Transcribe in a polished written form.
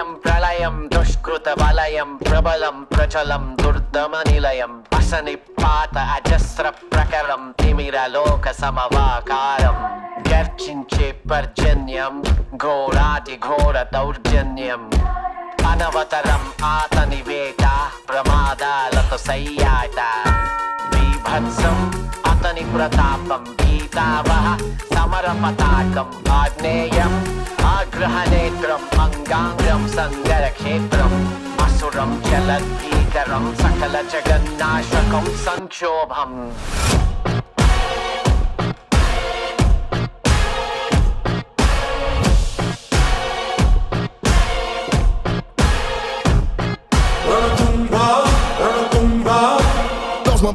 ప్రళయం ప్రళయం దుష్కృతవలయం ప్రబలం ప్రచలం దుర్దమనిలయం అసనిపాత అజస్ర ప్రకరం తిమిరలోక సమవాకారం గర్జించే పర్జన్యం ఘోరాతి ఘోర దౌర్జన్యం అనవతరం ఆతని వేట ప్రమాదాలతో సయ్యాట బీభత్సం అతని ప్రతాపం గీతావహ సమర పతాకం ఆగ్నేయం ఆగ్రహనేత్రం అంగాంగం సంగర క్షేత్రం అసురం చలద్భీకరం సకల జగన్నాశకం సంక్షోభం